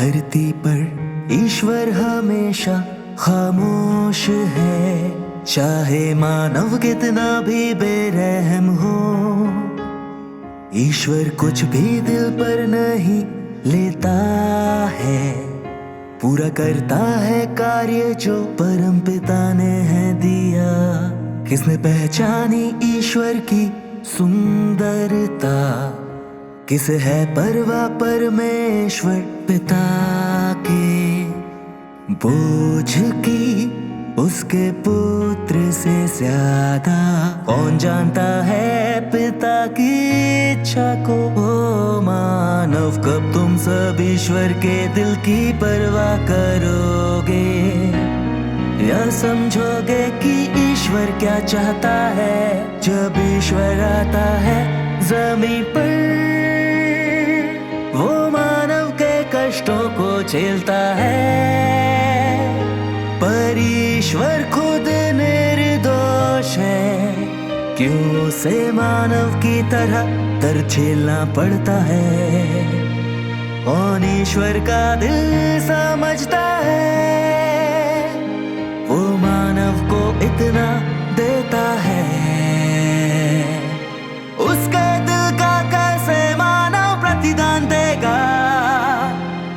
धरती पर ईश्वर हमेशा खामोश है, चाहे मानव कितना भी बेरहम हो। ईश्वर कुछ भी दिल पर नहीं लेता है, पूरा करता है कार्य जो परम पिता ने है दिया। किसने पहचानी ईश्वर की सुंदरता, किसे है परवाह परमेश्वर पिता के बोझ की उसके पुत्र से ज्यादा। कौन जानता है पिता की इच्छा को? ओ मानव, कब तुम सब ईश्वर के दिल की परवाह करोगे, या समझोगे कि ईश्वर क्या चाहता है? जब ईश्वर आता है जमीन पर, वो मानव के कष्टों को झेलता है, पर ईश्वर खुद निर्दोष है। क्यों उसे मानव की तरह दर्द झेलना पड़ता है? कौन ईश्वर का दिल समझता है, वो मानव को इतना देता है। उसके दिल का कैसे मानव प्रतिदान देगा?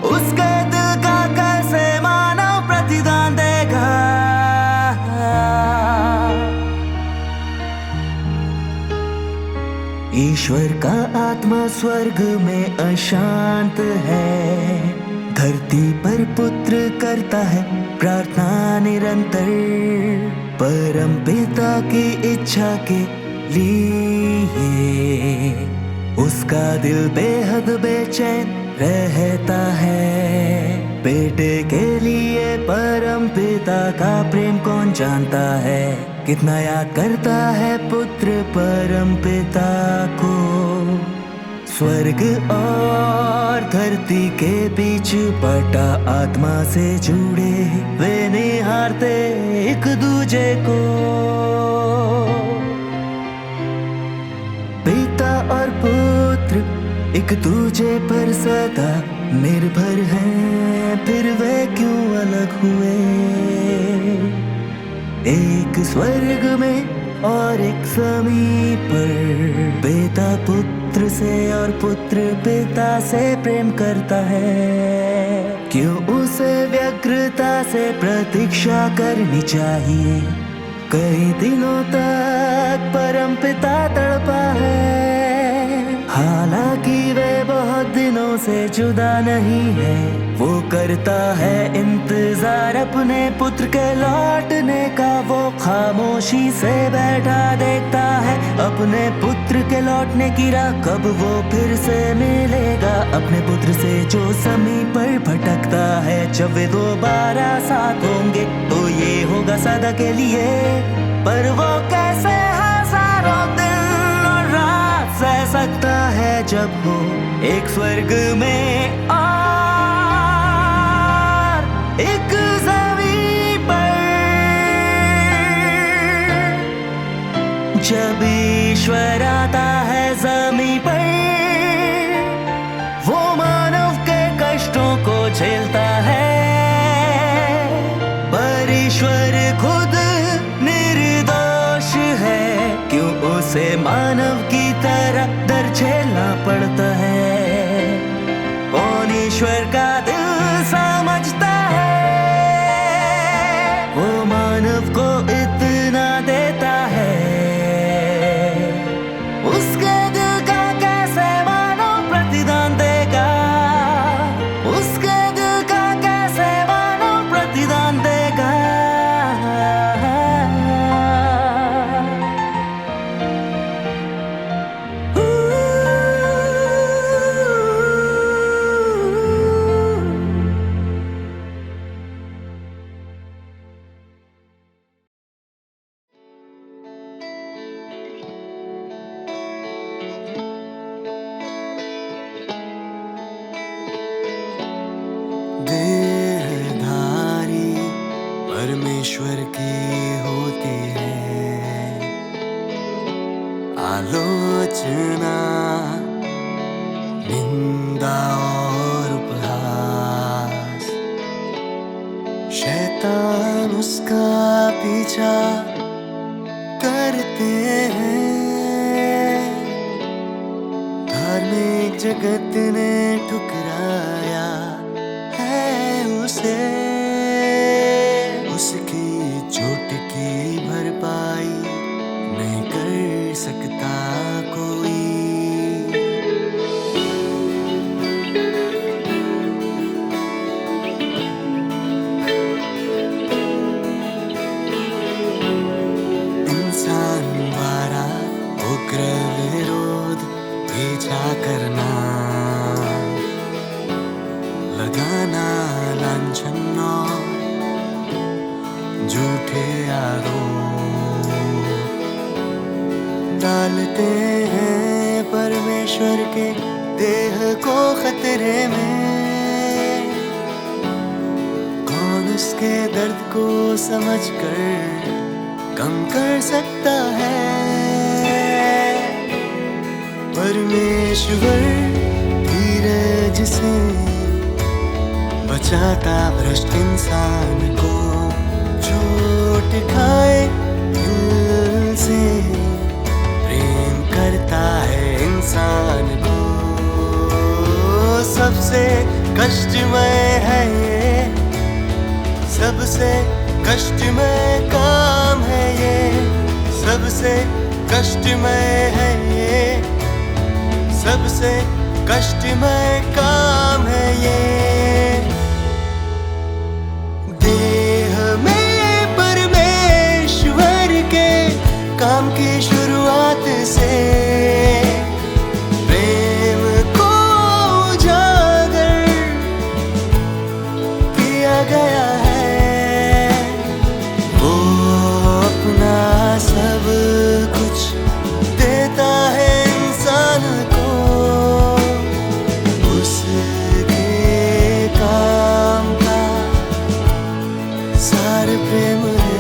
उसके दिल का कैसे मानव प्रतिदान देगा? ईश्वर का आत्मा स्वर्ग में अशांत है, धरती पर पुत्र करता है प्रार्थना निरंतर, परम पिता की इच्छा के लिए। उसका दिल बेहद बेचैन रहता है, बेटे के लिए परम पिता का प्रेम कौन जानता है? कितना याद करता है पुत्र परम पिता को। स्वर्ग और धरती के बीच बटा आत्मा से जुड़े, वे निहारते एक दूजे को। पिता और पुत्र एक दूजे पर सदा निर्भर हैं, फिर वे क्यों अलग हुए? एक स्वर्ग में और एक ज़मीन पर, पिता पुत्र से और पुत्र पिता से प्रेम करता है। क्यों उसे व्यग्रता से प्रतीक्षा करनी चाहिए? कई दिनों तक परम पिता तड़पा है, हालांकि वे बहुत दिनों से जुदा नहीं है। वो करता है इंतजार अपने पुत्र के लौटने का, वो खामोशी से बैठा देखता है अपने पुत्र के लौटने की राह। कब वो फिर से मिलेगा अपने पुत्र से जो ज़मीन पर भटकता है? जब वे दोबारा साथ होंगे तो ये होगा सदा के लिए, पर वो कैसे हजारों दिन और रात सह सकता है जब हो एक स्वर्ग में और एक ज़मीन पर। जब ईश्वर आता है ज़मीन पर, वो मानव के कष्टों को झेलता है, पर ईश्वर खुद निर्दोष है। क्यों उसे मानव की तरह दर्द झेलना पड़ता है? कौन ईश्वर का दिल समझता है, वो मानव को इतना देता है। उसके दिल का कैसे मानव प्रतिदान देगा? उसके दिल का कैसे मानव प्रतिदान देगा? देहधारी परमेश्वर की होती है आलोचना, निंदा और उपहास। जिसका पीछा करते हैं, धार्मिक जगत ने ठुकराया है उसे। उसकी चोट की भरपाई नहीं कर सकता कोई। इंसान द्वारा उग्र विरोध पीछा करना, लगाना लांछन और झूठे आरोप डालते हैं परमेश्वर के देह को खतरे में। कौन उसके दर्द को समझकर कम कर सकता है? परमेश्वर धीरज से बचाता भ्रष्ट इंसान को, चोट खाए दिल से प्रेम करता है इंसान को। सबसे कष्टमय है ये, सबसे कष्टमय काम है ये, सबसे कष्टमय है ये, सबसे कष्टमय काम है ये। देह में परमेश्वर के काम की शुरुआत से प्रेम को उजागर किया गया है। वो अपना सब कुछ देता है इंसान को, उसके काम का सार प्रेम है।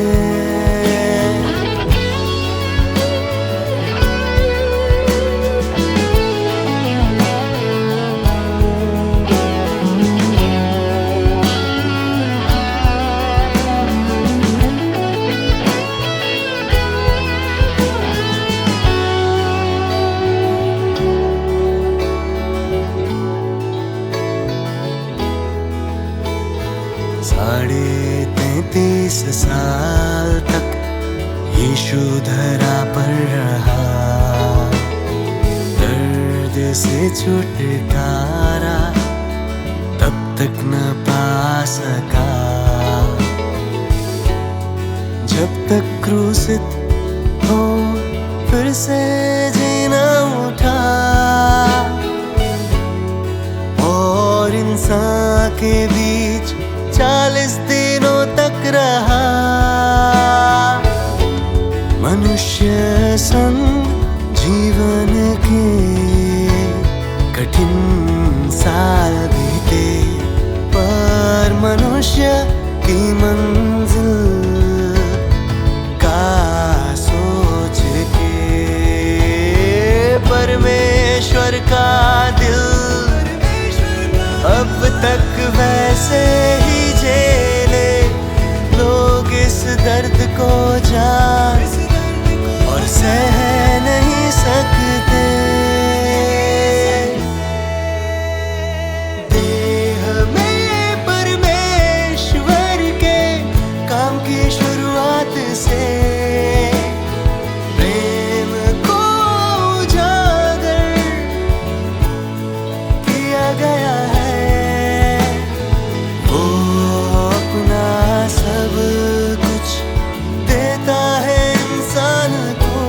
साढ़े 33 साल तक यीशु धरा पर रहा, दर्द से छुटकारा तब तक न पा सका, जब तक क्रूसित हो फिर से जीना उठा। और इंसान के बीच 40 दिनों तक रहा, मनुष्य संग जीवन के कठिन साल बीते, पर मनुष्य की मंजिल का सोच के परमेश्वर का दिल अब तक वैसे ही झेले। लोग इस दर्द को जान और सह नहीं सकते। देह में परमेश्वर के काम की शुरुआत से प्रेम को उजागर किया गया है। सब कुछ देता है इंसान को,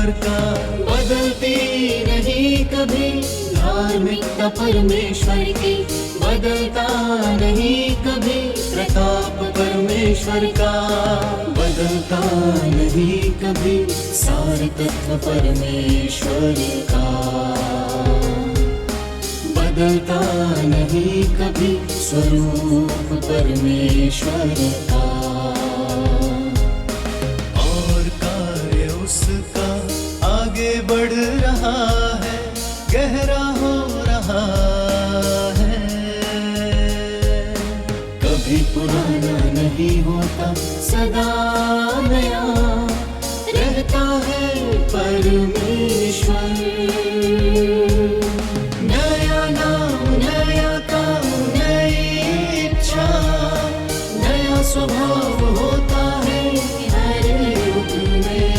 परमेश्वर का। बदलती नहीं कभी धार्मिकता परमेश्वर की, बदलता नहीं कभी प्रताप परमेश्वर का, बदलता नहीं कभी सार तत्व परमेश्वर का, बदलता नहीं कभी स्वरूप परमेश्वर का। और कार्य उसका आगे बढ़ रहा है, गहरा हो रहा है। कभी पुराना नहीं होता, सदा नया रहता है परमेश्वर। नया नाम, नया काम, नई इच्छा, नया स्वभाव होता है हर युग में।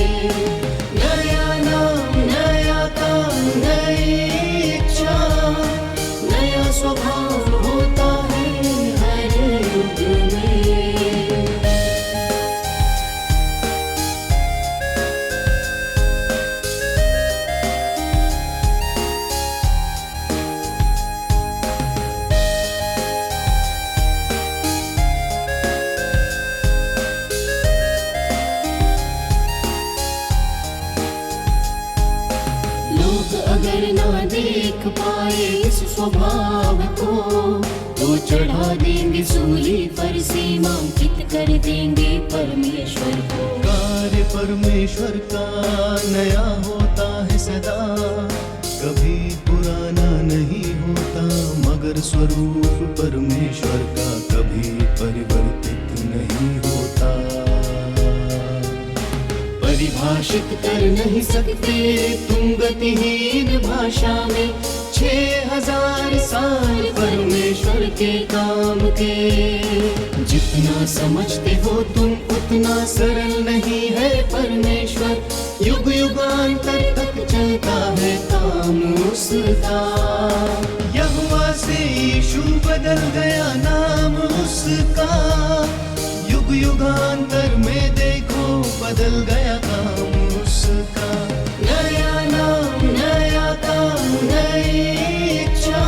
नया नाम, नया काम, नई इच्छा, नया स्वभाव होता है हर युग में। लोग अगर ना देख पाए इस स्वभाव को, तो चढ़ा देंगे सूली पर, सीमांकित कर देंगे परमेश्वर को। कार्य परमेश्वर का नया होता है सदा, कभी पुराना नहीं होता, मगर स्वरूप परमेश्वर का कभी परिवर्तित नहीं होता। परिभाषित कर नहीं सकते तुम गतिहीन भाषा में 6000 साल परमेश्वर के काम के। जितना समझते हो तुम उतना सरल नहीं है परमेश्वर, युग युगांतर तक चलता है काम उसका। यहोवा से यीशु बदल गया नाम उसका, युग युगांतर में देखो बदल गया काम उसका। नया नाम, नया काम, नई इच्छा,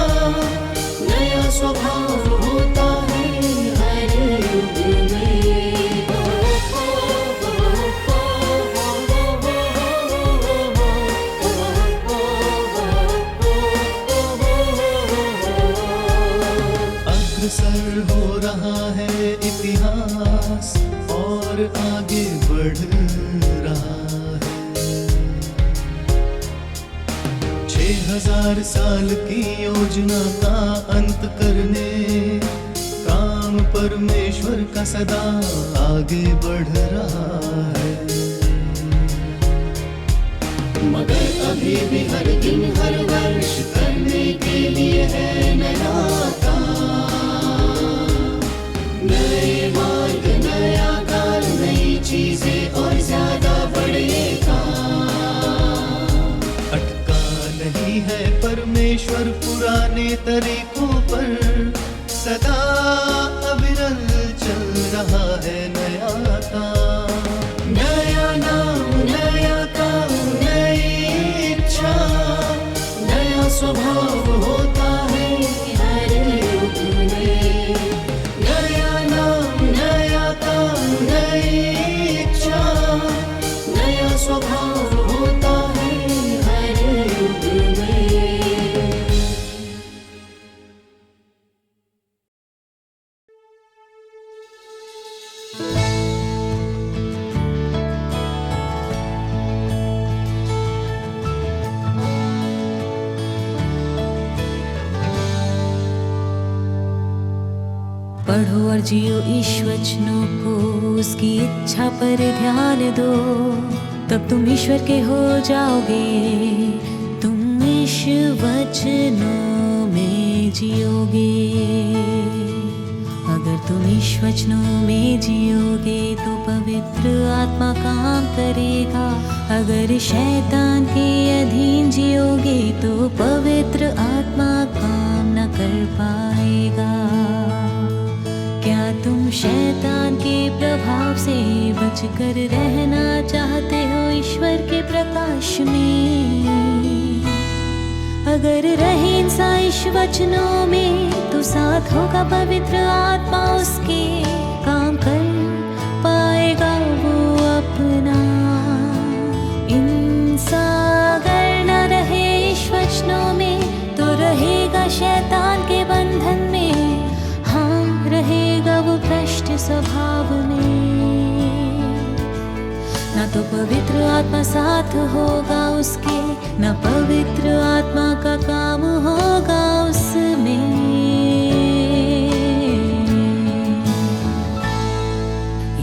नया स्वभाव होता है हर युग में। अग्रसर हो रहा है इतिहास और आगे बढ़ रहा है। 6000 साल की योजना का अंत करने, काम परमेश्वर का सदा आगे बढ़ रहा है। मगर अभी भी हर दिन हर वर्ष करने के लिए है नया काम, नए मार्ग, नया काल, नई चीजें और ज्यादा बड़े काम। अटका नहीं है परमेश्वर पुराने तरीकों पर, सदा अविरल चल रहा है नया काम। नया नाम, नया काम, नई इच्छा, नया स्वभाव होता है हर युग में। नया नाम, नया काम, नई इच्छा, नया स्वभाव होता है हर युग में। पढ़ो और जियो ईश वचनों को, उसकी इच्छा पर ध्यान दो, तब तुम ईश्वर के हो जाओगे। तुम ईश वचनों में जियोगे। अगर तुम ईश वचनों में जियोगे तो पवित्र आत्मा काम करेगा। अगर शैतान के अधीन जियोगे तो पवित्र आत्मा काम न कर पाएगा। क्या तुम शैतान के प्रभाव से बचकर रहना चाहते हो ईश ईश्वर के प्रकाश में। अगर रहे इंसान इस वचनों में तो साथ होगा पवित्र आत्मा उसके, काम कर पाएगा वो अपना। इंसान अगर न रहे इस वचनों में तो रहेगा शैतान के बंधन में, हाँ रहेगा वो भ्रष्ट स्वभाव में। ना तो पवित्र आत्मा साथ होगा उसके, ना पवित्र आत्मा का काम होगा उसमें।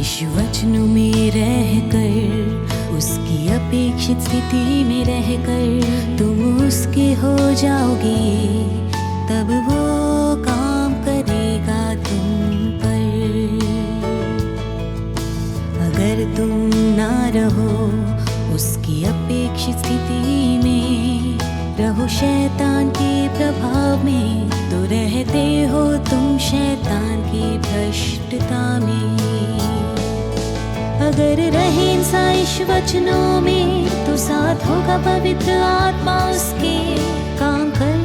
इस वचन में रहकर, उसकी अपेक्षित स्थिति में रहकर तुम उसके हो जाओगे, तब वो काम करेगा तुम पर। अगर तुम ना रहो उसकी अपेक्षित स्थिति में, रहो शैतान के प्रभाव में, तो रहते हो तुम शैतान की भ्रष्टता में। अगर रहे इंसान इस वचनों में तो साथ होगा पवित्र आत्मा उसके, काम कर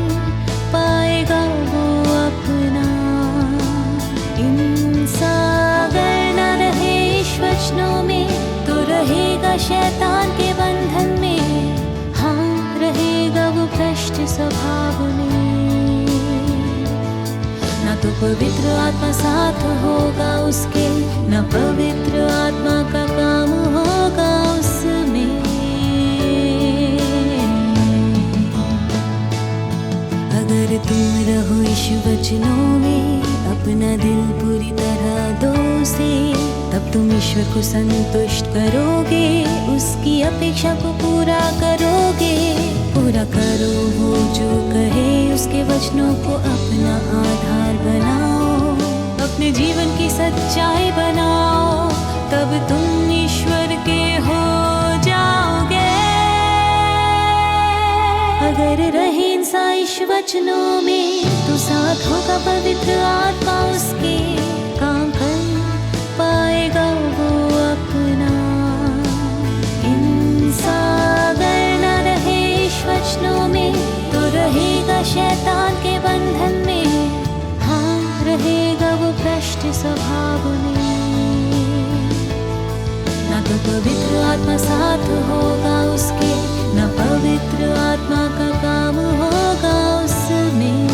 पाएगा वो अपना। इंसान अगर न रहे इस वचनों में तो रहेगा शैतान के बंधन में, हाँ रहेगा वो भ्रष्ट स्वभाव में। ना तो पवित्र आत्मा साथ होगा उसके, ना पवित्र आत्मा का काम होगा उसमें। अगर तुम रहो इस वचनों में, अपना दिल पूरी तरह दो से, तब तुम ईश्वर को संतुष्ट करोगे, उसकी अपेक्षा को पूरा करोगे। पूरा करो वो जो कहे, उसके वचनों को अपना आधार बनाओ, अपने जीवन की सच्चाई बनाओ, तब तुम ईश्वर के हो जाओगे। अगर रहे इंसान इस वचनों में तो साथ होगा पवित्र आत्मा उसके, काम कर पाएगा वो अपना। इंसान अगर न रहे इस वचनों में तो रहेगा शैतान के बंधन में, हाँ रहेगा वो भ्रष्ट स्वभाव में। ना तो पवित्र आत्मा साथ होगा उसके, ना पवित्र आत्मा का काम होगा उसमें।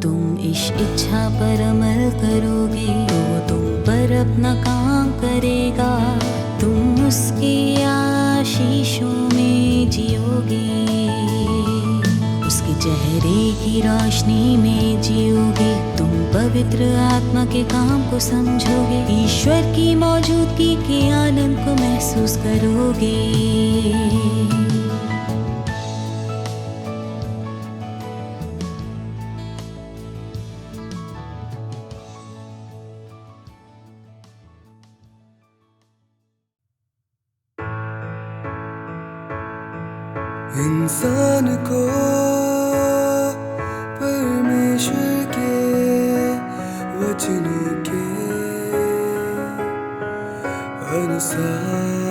तुम इस इच्छा पर अमल करोगे तो वो तुम पर अपना काम करेगा, तुम उसके आशीषों में जियोगे, उसके चेहरे की रोशनी में जियोगे। तुम पवित्र आत्मा के काम को समझोगे, ईश्वर की मौजूदगी के आनंद को महसूस करोगे। इंसान को परमेश्वर के वचन के अनुसार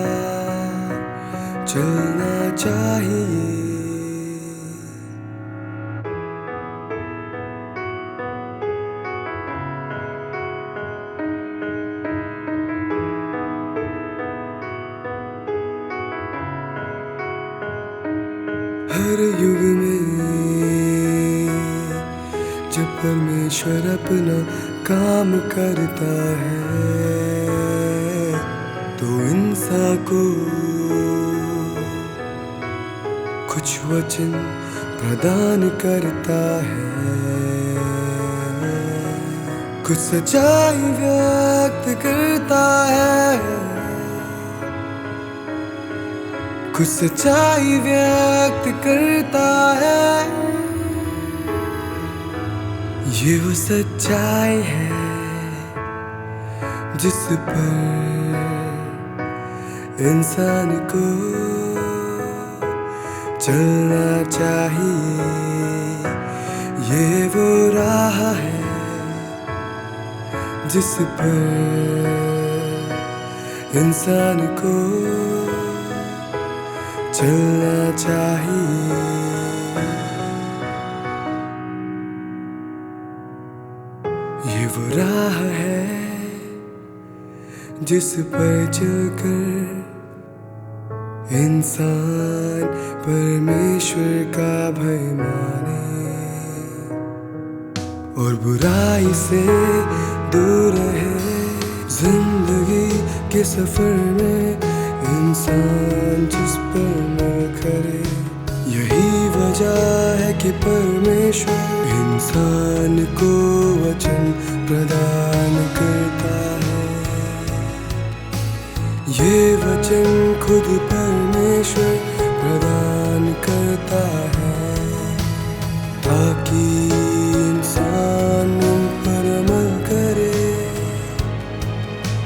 चलना चाहिए। हर युग में जब परमेश्वर अपना काम करता है तो इंसान को कुछ वचन प्रदान करता है, कुछ सच्चाई व्यक्त करता है, कुछ सच्चाई व्यक्त करता है। ये वो सच्चाई है जिस पर इंसान को चलना चाहिए, ये वो राह है जिस पर इंसान को चलना चाहिए। ये वो राह है जिस पर चलकर इंसान परमेश्वर का भय माने और बुराई से दूर रहे। जिंदगी के सफर में इंसान जिस पर न करे, यही वजह है कि परमेश्वर इंसान को वचन प्रदान करता है। ये वचन खुद परमेश्वर प्रदान करता है ताकि इंसान उन पर अमल करे।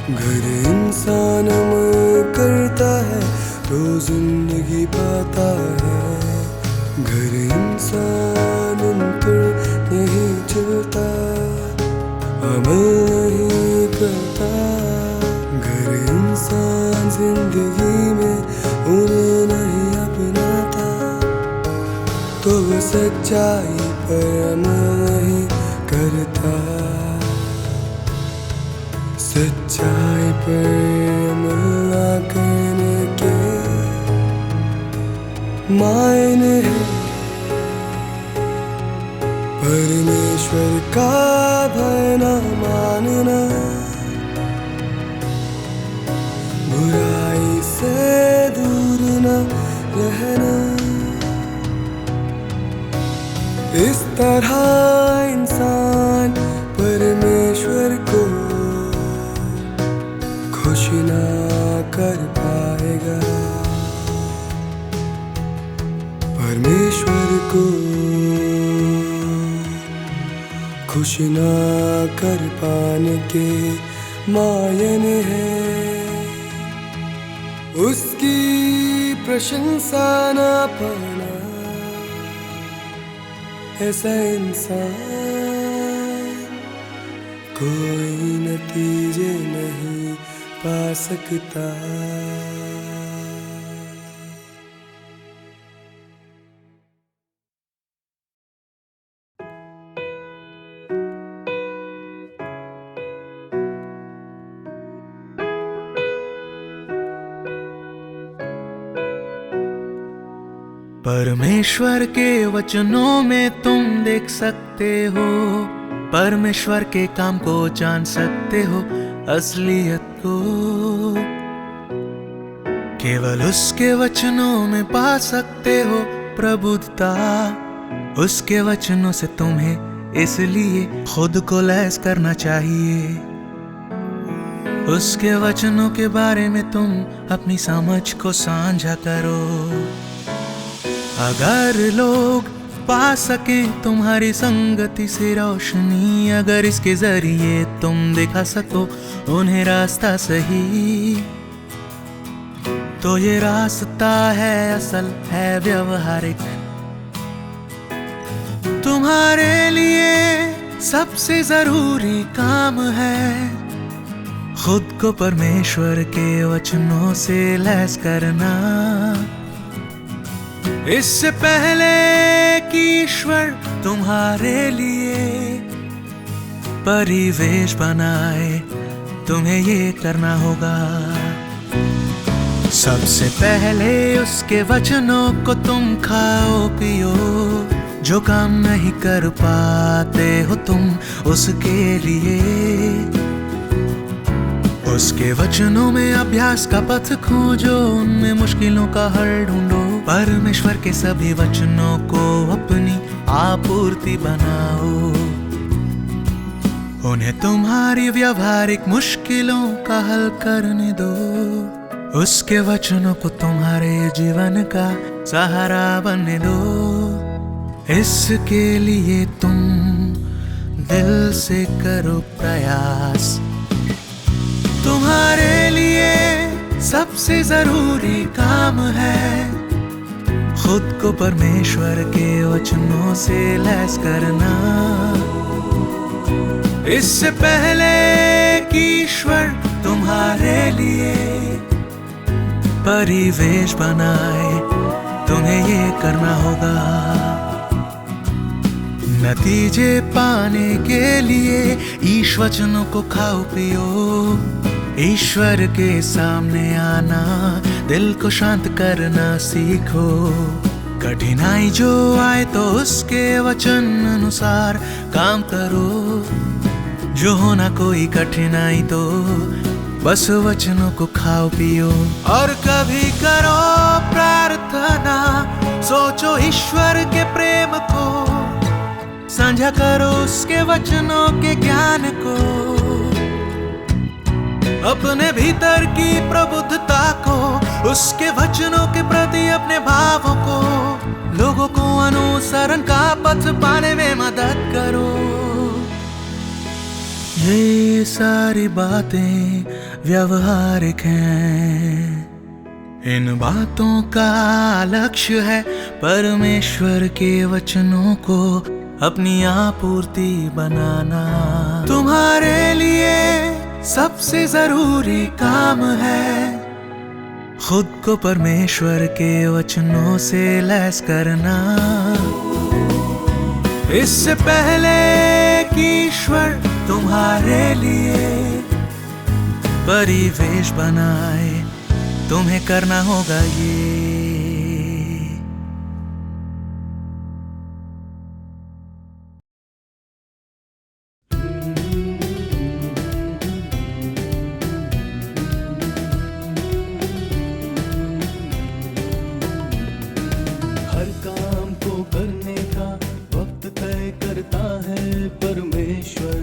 अगर इंसान अमल करता है तो जिंदगी पाता है, अगर इंसान उन पर नहीं चलता, अमल नहीं करता, अगर इंसान जिंदगी में उन्हें नहीं अपनाता, तो वो सच्चाई पर अमल नहीं करता। सच्चाई पर अमल ना करने के मायने हैं परमेश्वर का भय न मानना, बुराई से दूर न रहना। इस तरह इंसान परमेश्वर को खुश ना कर पाएगा, परमेश्वर को खुश ना कर पाने के मायने हैं उसकी प्रशंसा ना पाना। ऐसा इंसान कोई नतीजे नहीं पा सकता। परमेश्वर के वचनों में तुम देख सकते हो, परमेश्वर के काम को जान सकते हो, असलियत को केवल उसके वचनों में पा सकते हो। प्रबुद्धता उसके वचनों से तुम्हें इसलिए खुद को लैस करना चाहिए। उसके वचनों के बारे में तुम अपनी समझ को साझा करो। अगर लोग पा सके तुम्हारी संगति से रोशनी, अगर इसके जरिए तुम दिखा सको उन्हें रास्ता सही, तो ये रास्ता है असल है व्यवहारिक। तुम्हारे लिए सबसे जरूरी काम है खुद को परमेश्वर के वचनों से लैस करना। इससे पहले कि ईश्वर तुम्हारे लिए परिवेश बनाए, तुम्हें ये करना होगा। सबसे पहले उसके वचनों को तुम खाओ पियो। जो काम नहीं कर पाते हो तुम उसके लिए, उसके वचनों में अभ्यास का पथ खोजो, उनमें मुश्किलों का हल ढूंढो। परमेश्वर के सभी वचनों को अपनी आपूर्ति बनाओ, उन्हें तुम्हारी व्यवहारिक मुश्किलों का हल करने दो। उसके वचनों को तुम्हारे जीवन का सहारा बनने दो। इसके लिए तुम दिल से करो प्रयास। तुम्हारे लिए सबसे जरूरी काम है खुद को परमेश्वर के वचनों से लैस करना। इससे पहले कि ईश्वर तुम्हारे लिए परिवेश बनाए, तुम्हें ये करना होगा। नतीजे पाने के लिए ईश वचनों को खाओ पियो, ईश्वर के सामने आना, दिल को शांत करना सीखो। कठिनाई जो आए तो उसके वचन अनुसार काम करो। जो होना कोई कठिनाई तो बस वचनों को खाओ पियो। और कभी करो प्रार्थना, सोचो ईश्वर के प्रेम को, साझा करो उसके वचनों के ज्ञान को। अपने भीतर की प्रबुद्धता को, उसके वचनों के प्रति अपने भावों को, लोगों को अनुसरण का पथ पाने में मदद करो। ये सारी बातें व्यवहारिक हैं, इन बातों का लक्ष्य है परमेश्वर के वचनों को अपनी आपूर्ति बनाना। तुम्हारे लिए सबसे जरूरी काम है खुद को परमेश्वर के वचनों से लैस करना। इससे पहले कि ईश्वर तुम्हारे लिए परिवेश बनाए, तुम्हें करना होगा ये। हर काम को करने का वक्त तय करता है परमेश्वर।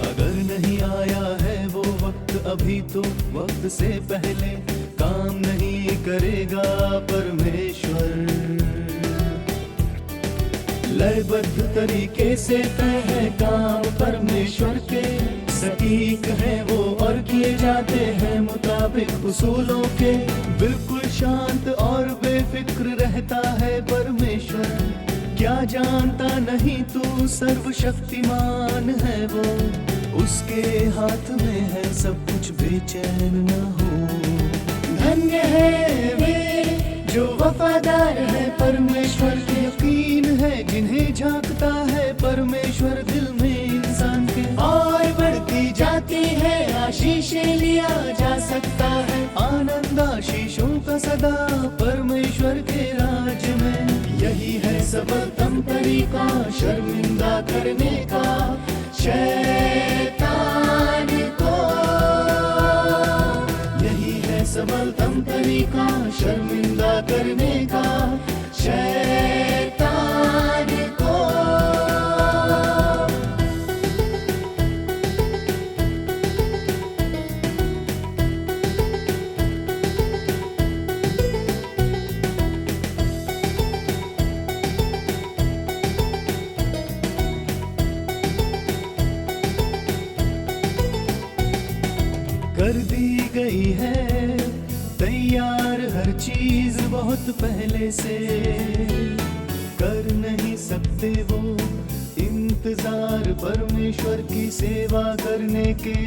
अगर नहीं आया है वो वक्त अभी तो वक्त से पहले काम नहीं करेगा परमेश्वर। लयबद्ध तरीके से तय है काम परमेश्वर के, सटीक है वो और किए जाते हैं मुताबिक उसूलों के। बिल्कुल शांत और बेफिक्र रहता है परमेश्वर। क्या जानता नहीं तू सर्वशक्तिमान है वो, उसके हाथ में है सब कुछ, बेचैन न हो। धन्य है वे जो वफादार है परमेश्वर के, यकीन है जिन्हें झांकता है परमेश्वर दिल में इंसान के। और बढ़ती जाती है आशीषें लिया जा सकता है, आनंद आशीषों का सदा परमेश्वर के राज में। यही है सबलतम तरीका शर्मिंदा करने का शैतान को। यही है सबलतम तरीका शर्मिंदा करने का शैतान को। कर दी गई है तैयार हर चीज बहुत पहले से, कर नहीं सकते वो इंतजार परमेश्वर की सेवा करने के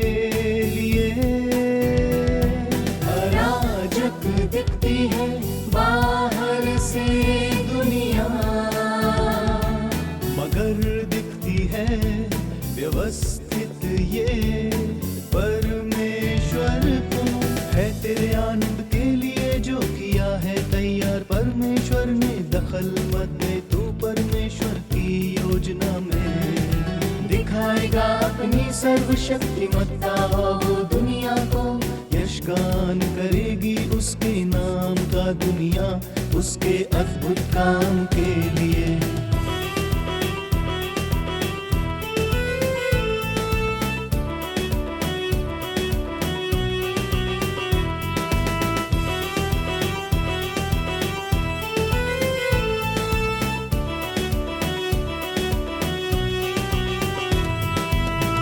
लिए। अराजक दिखती है बाहर से दुनिया, मगर दिखती है व्यवस्थित ये परमेश्वर को। है तेरे आनंद के लिए जो किया है तैयार परमेश्वर ने, दखल मत दे तू परमेश्वर की योजना में। दिखाएगा अपनी सर्वशक्तिमत्ता वो दुनिया को, यशगान करेगी उसके नाम का दुनिया, उसके अद्भुत काम के लिए।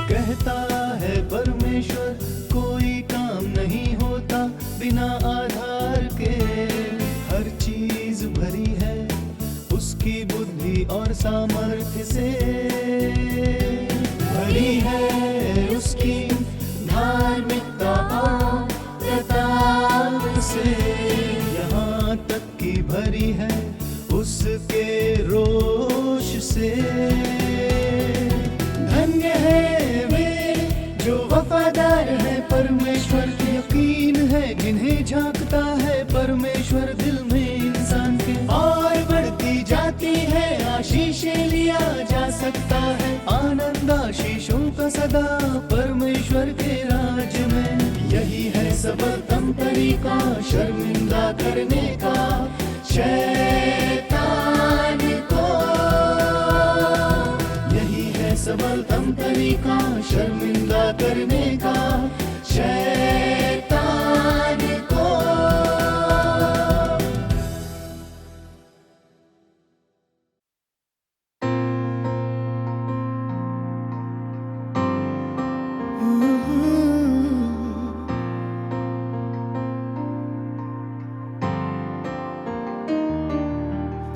कहता है परमेश्वर कोई काम नहीं होता सामर्थ्य से भरी है उसकी धार्मिकता और प्रताप से, यहाँ तक की भरी है उसके रोष से। धन्य है वे जो वफादार है परमेश्वर के, यकीन है जिन्हें झांकता है परमेश्वर दिल में इंसान के। और बढ़ती जाती है आशीषें, लिया जा सकता है आनंद आशीषों का सदा परमेश्वर के राज में। यही है सबलतम तरीका शर्मिंदा करने का शैतान को, यही है सबलतम तरीका शर्मिंदा करने का शैतान को।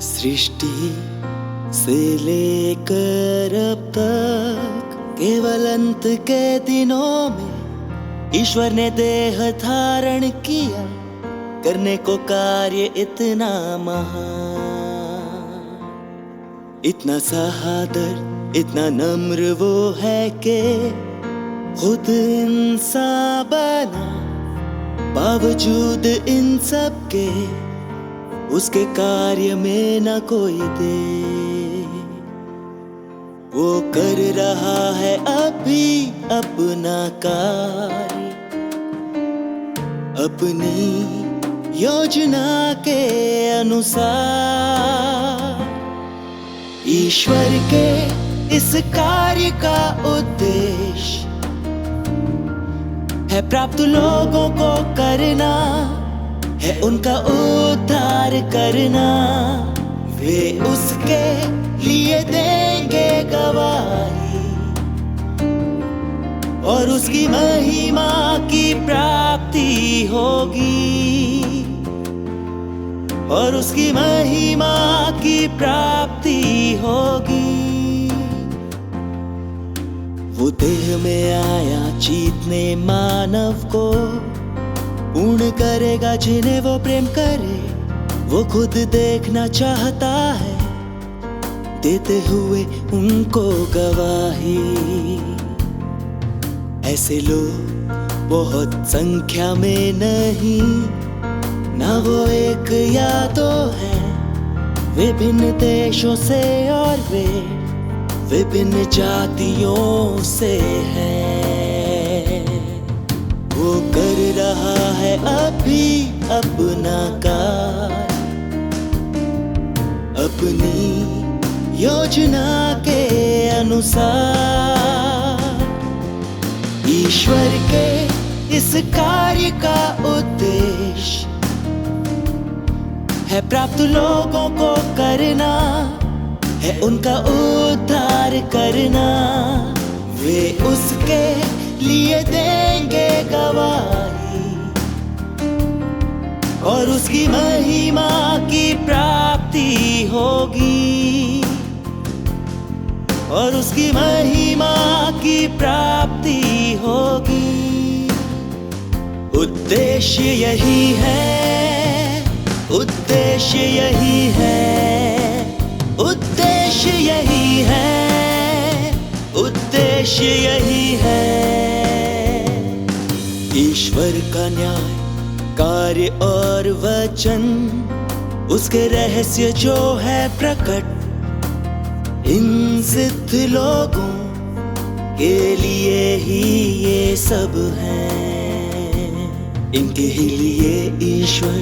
सृष्टि से लेकर अब तक केवल अंत के दिनों में ईश्वर ने देह धारण किया, करने को कार्य इतना महान। इतना सहादर इतना नम्र वो है कि खुद इंसान बना, बावजूद इन सब के उसके कार्य में न कोई दे। वो कर रहा है अभी अपना कार्य, अपनी योजना के अनुसार। ईश्वर के इस कार्य का उद्देश्य है प्राप्त लोगों को करना, है उनका उद्धार करना। वे उसके लिए देंगे गवाही और उसकी महिमा की प्राप्ति होगी, और उसकी महिमा की प्राप्ति होगी। वो देह में आया जीतने मानव को, पूर्ण करेगा जिन्हें वो प्रेम करे। वो खुद देखना चाहता है देते हुए उनको गवाही। ऐसे लोग बहुत संख्या में नहीं, ना वो एक या दो है, विभिन्न देशों से और वे विभिन्न जातियों से हैं। वो कर रहा है अभी अपना कार्य, अपनी योजना के अनुसार। ईश्वर के इस कार्य का उद्देश्य है प्राप्त लोगों को करना, है उनका उद्धार करना। वे उसके लिए देंगे गवाही और उसकी महिमा की प्राप्ति होगी, और उसकी महिमा की प्राप्ति होगी। उद्देश्य यही है, उद्देश्य यही है, उद्देश्य यही है, उद्देश्य यही है। ईश्वर का न्याय कार्य और वचन, उसके रहस्य जो है प्रकट, इन सिद्ध लोगों के लिए ही ये सब है। इनके ही लिए ईश्वर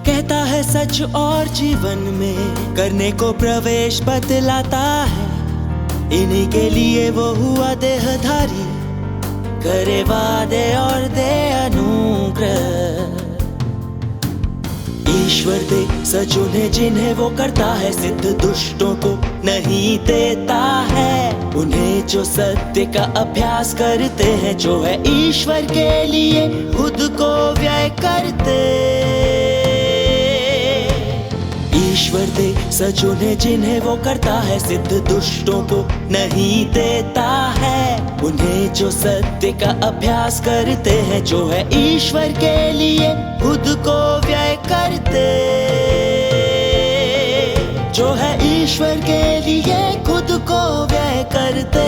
कहता है सच और जीवन में करने को प्रवेश बतलाता है। इन्हीं के लिए वो हुआ देहधारी, करे वादे और दे अनुग्रह। ईश्वर दे सच उन्हें जिन्हें वो करता है, सिद्ध दुष्टों को नहीं देता है। उन्हें जो सत्य का अभ्यास करते हैं, जो है ईश्वर के लिए खुद को व्यय करते। ईश्वर दे सचुने जिन्हें वो करता है सिद्ध, दुष्टों को नहीं देता है। उन्हें जो सत्य का अभ्यास करते हैं, जो है ईश्वर के लिए खुद को व्यय करते, जो है ईश्वर के लिए खुद को व्यय करते।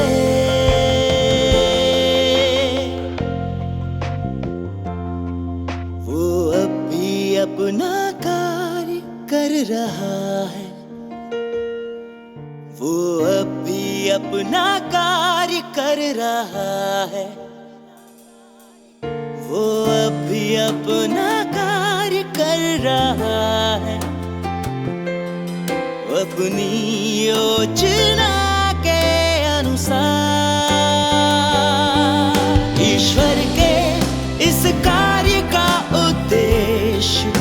वो अब भी अपना कार्य कर रहा है, वो अब भी अपना कार्य कर रहा है, वो अब भी अपना कार्य कर रहा है। अपनी योजना के अनुसार ईश्वर के इस कार्य का उद्देश्य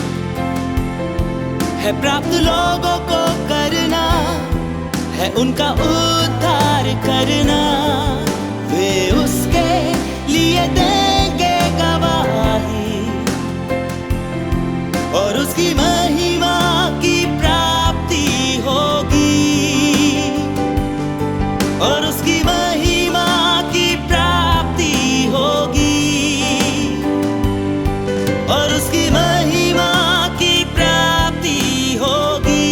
है प्राप्त लोगों को करना, है उनका उद्धार करना। वे उसके लिए देंगे गवाही और उसकी महिमा की प्राप्ति होगी, और उसकी महिमा की प्राप्ति होगी, और उसकी महिमा की प्राप्ति होगी।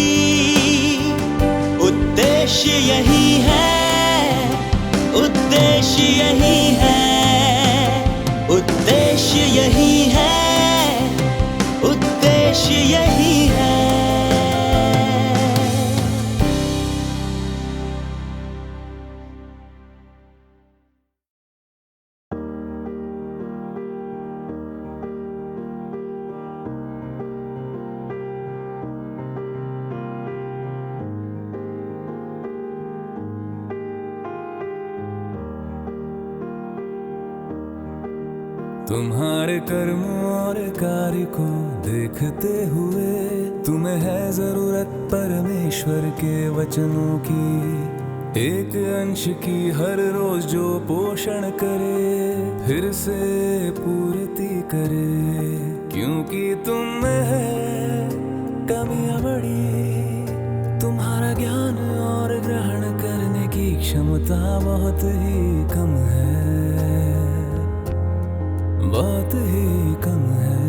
उद्देश्य यही है, उद्देश्य यही है, उद्देश्य यही है, उद्देश्य यही है। तुम्हारे कर्म और कार्य को देखते हुए तुम्हें है जरूरत परमेश्वर के वचनों की, एक अंश की हर रोज जो पोषण करे, फिर से पूर्ति करे। क्योंकि तुम में है कमियां बड़ी, तुम्हारा ज्ञान और ग्रहण करने की क्षमता बहुत ही कम है, बहुत ही कम है।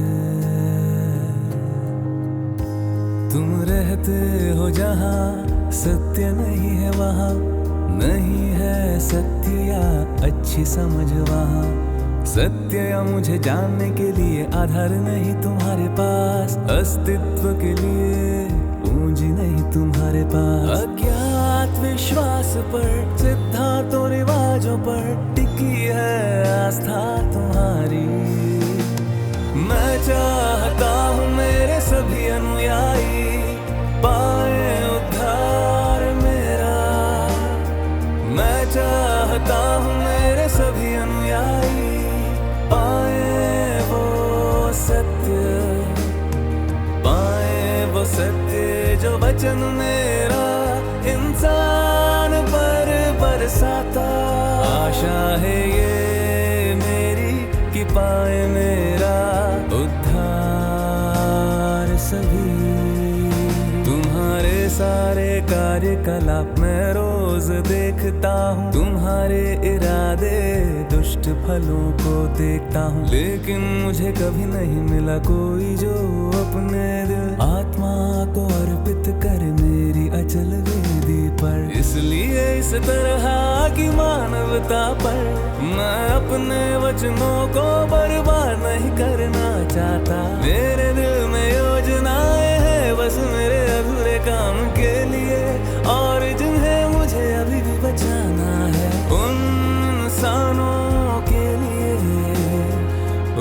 तुम रहते हो जहाँ सत्य नहीं है, वहाँ नहीं है सत्य या अच्छी समझ वहाँ। सत्य या मुझे जानने के लिए आधार नहीं तुम्हारे पास, अस्तित्व के लिए पूंजी नहीं तुम्हारे पास। अज्ञात विश्वास पर, सिद्धांतों रिवाजों पर टिकी है आस्था तुम्हारी। मैं चाहता हूँ मेरे सभी अनुयायी पाए उद्धार मेरा। मैं चाहता हूँ मेरे सभी अनुयायी पाए वो सत्य, पाए वो सत्य जो वचन मेरा इंसान पर बरसाता। आशा है ये मेरी कि पाए मेरा उद्धार सभी। तुम्हारे सारे कार्यकलाप मैं रोज देखता हूँ, तुम्हारे इरादे दुष्ट फलों को देखता हूँ, लेकिन मुझे कभी नहीं मिला कोई जो अपने दिल आत्मा को अर्पित करे मेरी अचल वेदी पर। इसलिए इस तरह की मानवता पर मैं अपने वचनों को बर्बाद नहीं करना चाहता। मेरे दिल में योजनाएं हैं बस मेरे अधूरे काम के लिए, और जिन्हें मुझे अभी भी बचाना है उन इंसानों के लिए,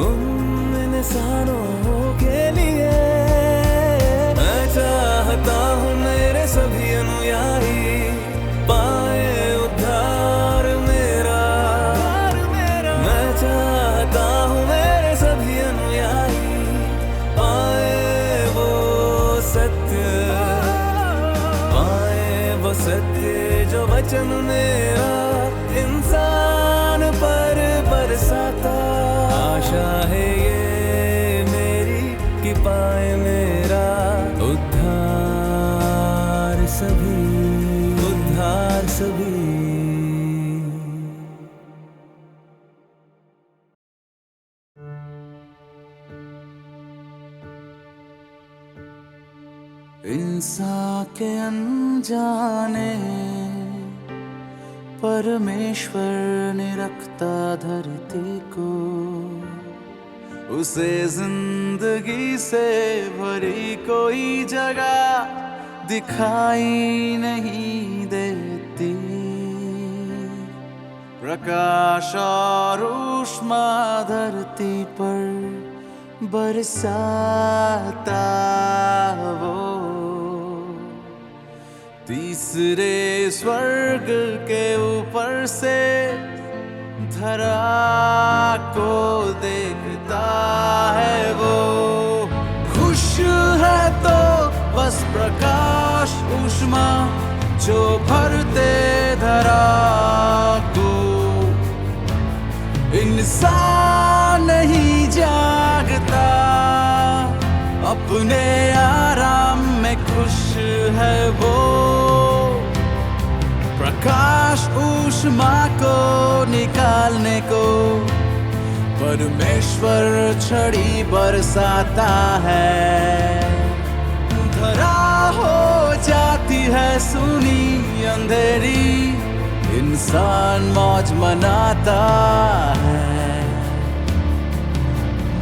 उन इंसानों के लिए। मैं चाहता हूँ मेरे सभी अनुयायी पाए उद्धार मेरा। मैं चाहता हूँ मेरे सभी अनुयायी पाए वो सत्य, पाए वो सत्य जो वचन मेरा इंसान पर बरसाता। आशा है ये मेरी कि पाए मेरा उद्धार सभी, उद्धार सभी। इंसान के अनजाने परमेश्वर ने रखता धरती को, उसे जिंदगी से भरी कोई जगह दिखाई नहीं देती। प्रकाश और ऊष्मा धरती पर बरसाता वो, तीसरे स्वर्ग के ऊपर से धरा को देखता है वो। खुश है तो बस प्रकाश ऊष्मा जो भरते धरा को, इंसान नहीं जागता अपने आराम में खुश है वो। प्रकाश ऊष्मा को निकालने को परमेश्वर छड़ी बरसाता है। धरा हो जाती है सुनी अंधेरी, इंसान मौज मनाता है,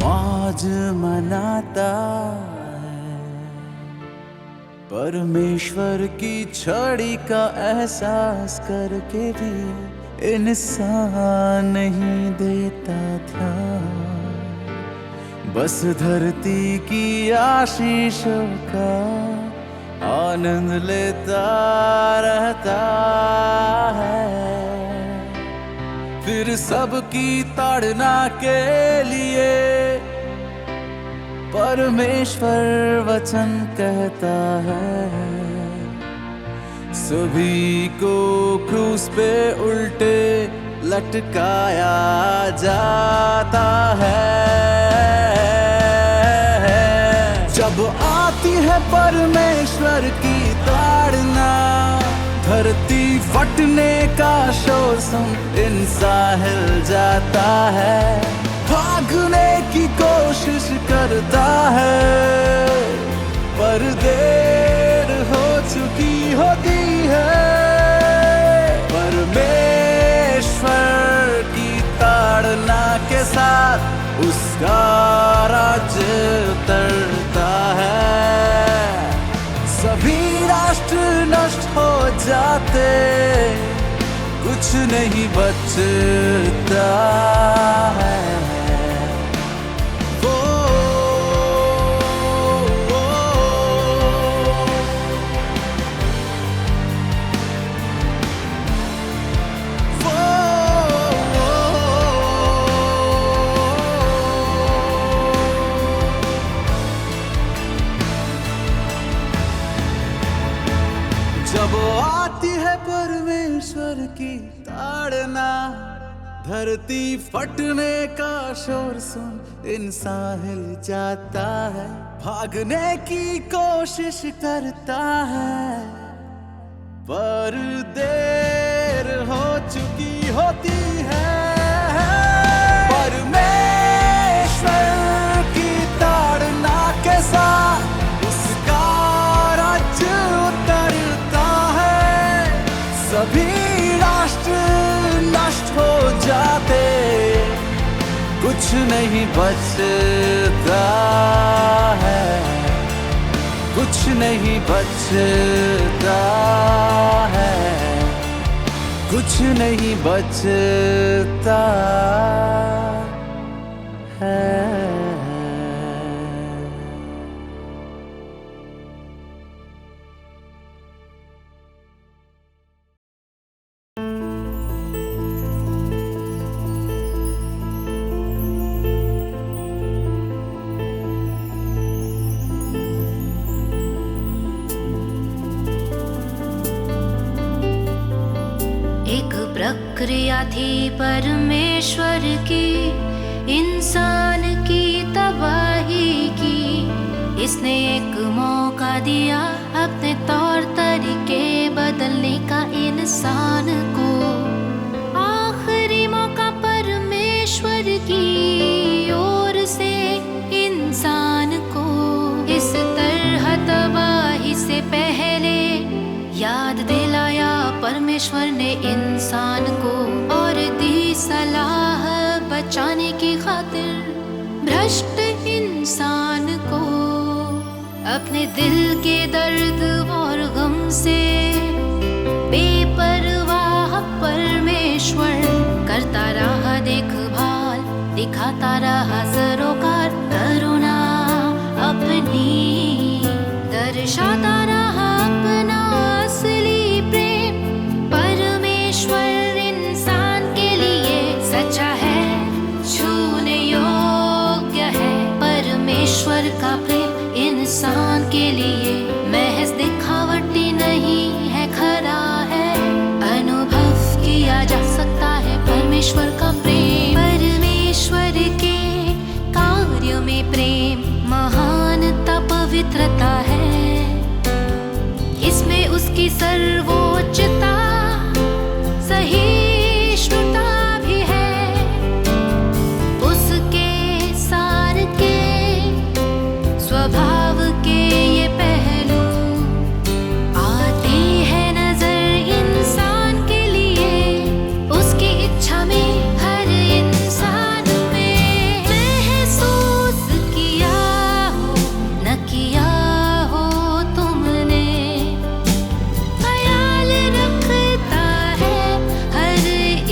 मौज मनाता है। परमेश्वर की छड़ी का एहसास करके भी इंसान नहीं देता ध्यान, बस धरती की आशीषों का आनंद लेता रहता है। फिर सबकी ताड़ना के लिए परमेश्वर वचन कहता है, सभी को क्रूस पे उल्टे लटकाया जाता है। जब आती है परमेश्वर की ताड़ना, धरती फटने का शोर सुन इंसान हिल जाता है, भागने की कोशिश करता है, पर देर हो चुकी होती है। परमेश्वर की ताड़ना के साथ उसका राज्य उतरता है। सभी राष्ट्र नष्ट हो जाते, कुछ नहीं बचता है। जब आती है परमेश्वर की ताड़ना, धरती फटने का शोर सुन इंसान हिल जाता है, भागने की कोशिश करता है, पर देर हो चुकी होती है। परमेश्वर की ताड़ना के साथ उसका राज्य उतरता है। सभी राष्ट्र नष्ट हो जाते, कुछ नहीं बचता है, कुछ नहीं बचता है, कुछ नहीं बचता है। प्रक्रिया थी परमेश्वर की इंसान की तबाही की। इसने एक मौका दिया अपने तौर तरीके परमेश्वर ने इंसान को और दी सलाह बचाने की खातिर भ्रष्ट इंसान को अपने दिल के दर्द और गम से बेपरवाह परमेश्वर करता रहा देखभाल, दिखाता रहा सरोकार करुणा अपनी, दर्शाता रहा अपना असली प्रेम। परमेश्वर इंसान के लिए सच्चा है, छूने योग्य है। परमेश्वर का प्रेम इंसान के लिए महज दिखावटी नहीं है, खरा है। अनुभव किया जा सकता है परमेश्वर का प्रेम। परमेश्वर के कार्य में प्रेम महानता पवित्रता है, इसमें उसकी सर्वोच्चता सहिष्णुता भी है। उसके सार के स्वभाव के ये पहलू आते हैं नजर इंसान के लिए, उसकी इच्छा में हर इंसान में महसूस किया हो न किया हो तुमने, ख्याल रखता है हर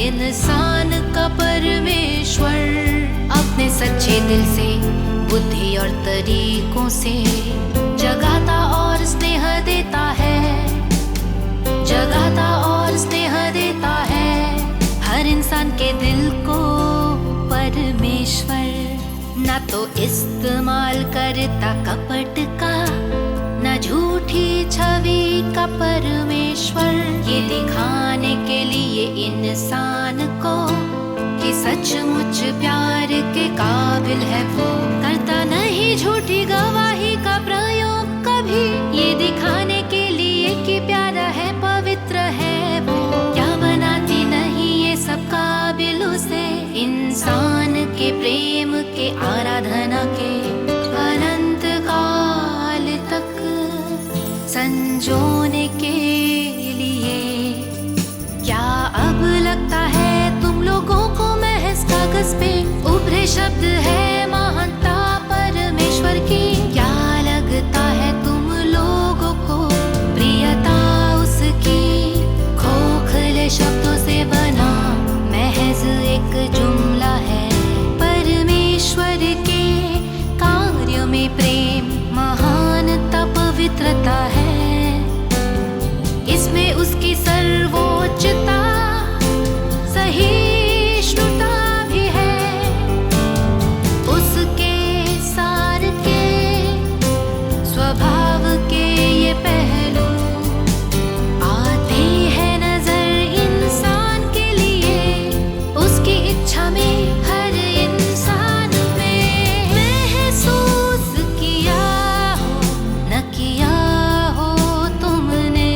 इंसान का परमेश्वर। अपने सच्चे दिल से, बुद्धि और तरीकों से जगाता और स्नेह देता है, जगाता और स्नेह देता है हर इंसान के दिल को परमेश्वर। न तो इस्तेमाल करता कपट का, न झूठी छवि का परमेश्वर, ये दिखाने के लिए इंसान को कि सचमुच प्यार के काबिल है वो, करता नहीं झूठी गवाही का प्रयोग कभी, ये दिखाने के लिए कि प्यारा है पवित्र है वो। क्या बनाती नहीं ये सब काबिल उसे, इंसान के प्रेम के आराधना के अनंत काल तक संजोने के लिए। क्या अब लगता है तुम लोगों को महज कागज पे उभरे शब्द है महानता परमेश्वर की? क्या लगता है तुम लोगों को प्रियता उसकी खोखले शब्दों से बना महज एक जुमला है? परमेश्वर के कार्य में प्रेम महानता पवित्रता है, इसमें उसकी सर्वोच्चता सहिष्णुता भी है। उसके सार के स्वभाव के ये पहलू आते हैं नजर इंसान के लिए, उसकी इच्छा में हर इंसान में महसूस किया हो न किया हो तुमने,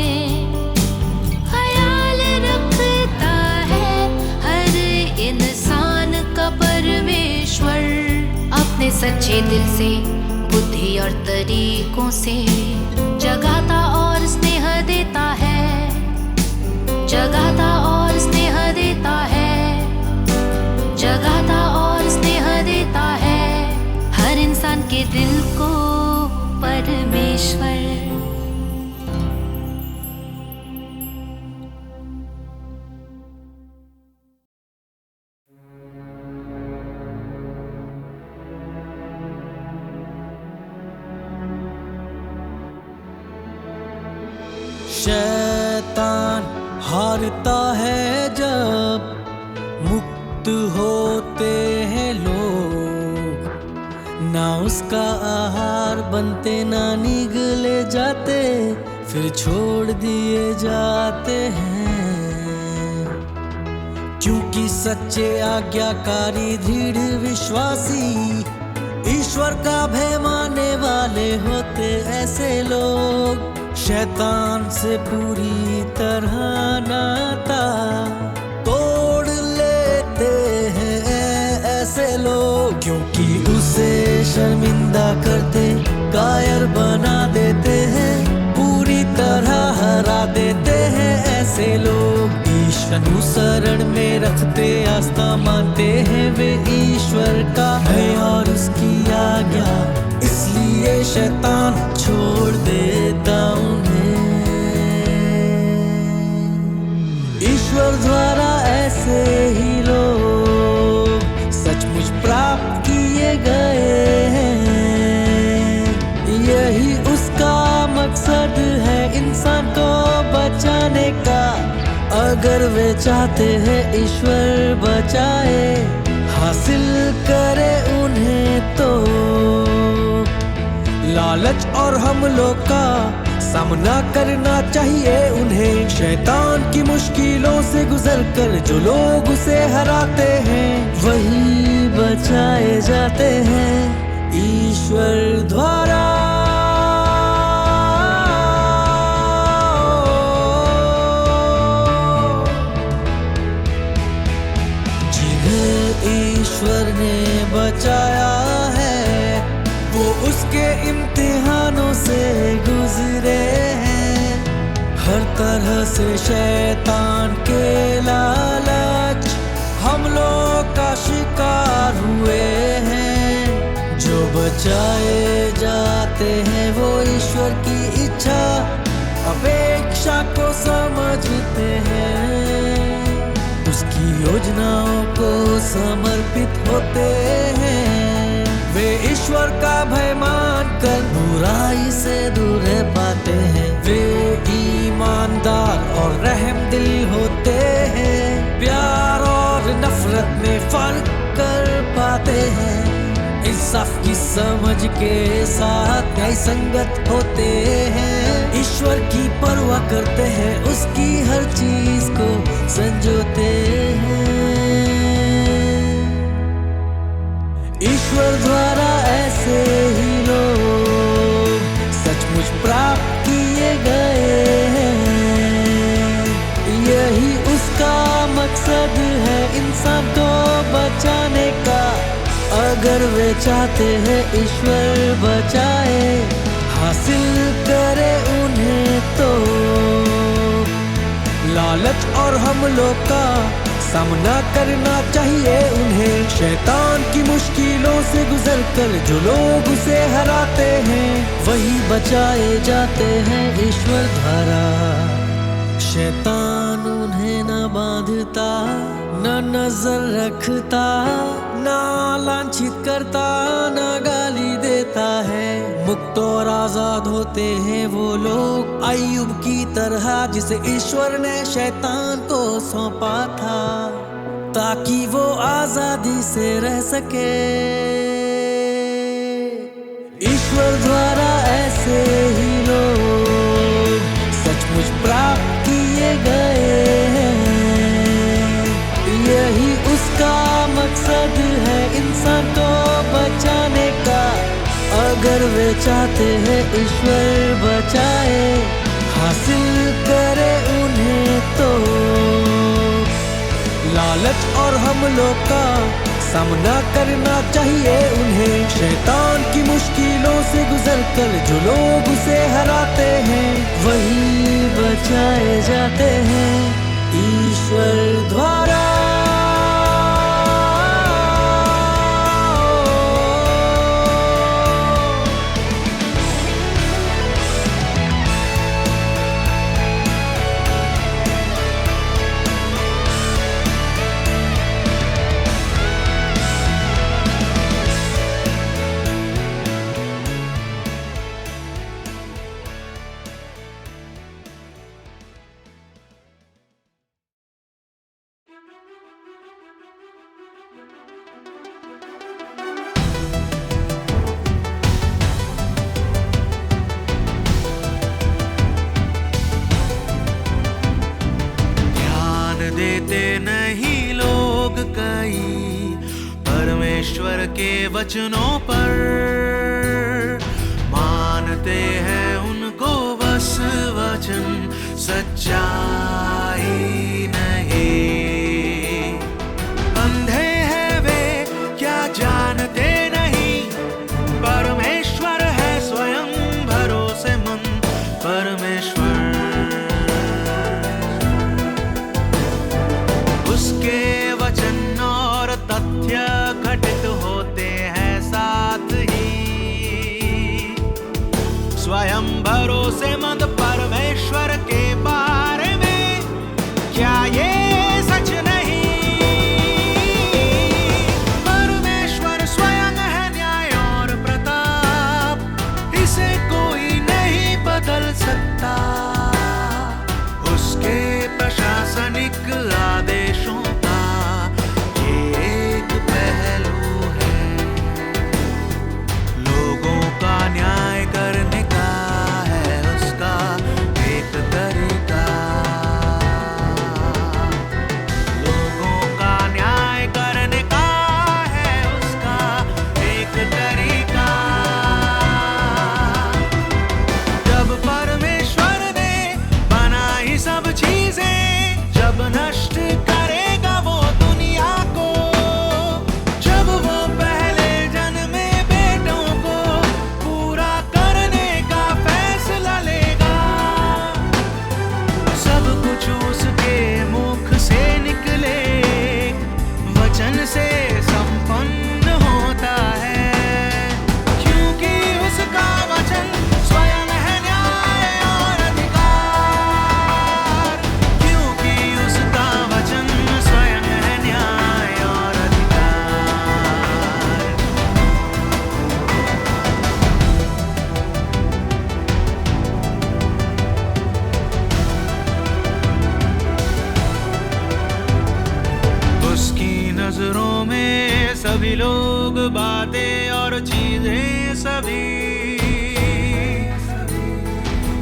ख्याल रखता है हर इंसान का परमेश्वर। अपने सच्चे दिल से, बुद्धि और तरीकों से जगाता और स्नेह देता है, जगाता और स्नेह देता है, जगाता और स्नेह देता है हर इंसान के दिल को परमेश्वर। शैतान हारता है जब मुक्त होते हैं लोग, ना उसका आहार बनते ना निगले जाते, फिर छोड़ दिए जाते हैं। क्योंकि सच्चे आज्ञाकारी दृढ़ विश्वासी ईश्वर का भय मानने वाले होते ऐसे लोग। शैतान से पूरी तरह नाता तोड़ लेते हैं ऐसे लोग, क्योंकि उसे शर्मिंदा करते कायर बना देते हैं, पूरी तरह हरा देते हैं ऐसे लोग। अनुसरण में रखते आस्था, मानते हैं वे ईश्वर का है और उसकी आज्ञा, इसलिए शैतान छोड़ देता उन्हें। ईश्वर द्वारा ऐसे ही लोग सचमुच प्राप्त किए गए हैं। यही उसका मकसद है इंसान को बचाने का। अगर वे चाहते हैं ईश्वर बचाए, हासिल करे उन्हें तो लालच और हमलों का सामना करना चाहिए उन्हें। शैतान की मुश्किलों से गुजरकर जो लोग उसे हराते हैं, वही बचाए जाते हैं ईश्वर द्वारा। जिन्हें ईश्वर ने बचाया है, वो उसके इम्तिहानों से गुजरे हैं। हर तरह से शैतान के लालच हमलों का शिकार हुए हैं। जो बचाए जाते हैं वो ईश्वर की इच्छा अपेक्षा को समझते हैं, उसकी योजनाओं को समर्पित होते हैं। वे ईश्वर का भय मान कर बुराई से दूर पाते हैं। वे ईमानदार और रहम दिल होते हैं, प्यार और नफरत में फर्क कर पाते हैं। इंसाफ की समझ के साथ न्याय संगत होते हैं। ईश्वर की परवाह करते हैं, उसकी हर चीज को संजोते हैं। ईश्वर द्वारा ऐसे ही लोग सचमुच प्राप्त किए गए हैं। यही उसका मकसद है इंसान को बचाने का। अगर वे चाहते हैं ईश्वर बचाए, हासिल करे उन्हें तो लालच और हमलों का सामना करना चाहिए उन्हें। शैतान की मुश्किलों से गुजरकर जो लोग उसे हराते हैं, वही बचाए जाते हैं ईश्वर द्वारा। शैतान उन्हें न बांधता, न नजर रखता, न लांछित करता, न गाली देता है। मुक्त और आजाद होते हैं वो लोग अय्यूब की तरह, जिसे ईश्वर ने शैतान को सौंपा था ताकि वो आजादी से रह सके। ईश्वर द्वारा ऐसे ही लोग सचमुच प्राप्त किए गए हैं। यही उसका मकसद है इंसान को बचाने का। अगर वे चाहते हैं ईश्वर बचाए, हासिल करे उन्हें तो लालच और हमलों का सामना करना चाहिए उन्हें। शैतान की मुश्किलों से गुजरकर जो लोग उसे हराते हैं, वही बचाए जाते हैं ईश्वर द्वारा। देते नहीं लोग कई परमेश्वर के वचनों पर, मानते हैं उनको बस वचन, सच्चाई नहीं। अंधे हैं वे क्या जानते नहीं, परमेश्वर है स्वयं भरोसेमंद। परमेश्वर सभी लोग, बातें और चीजें सभी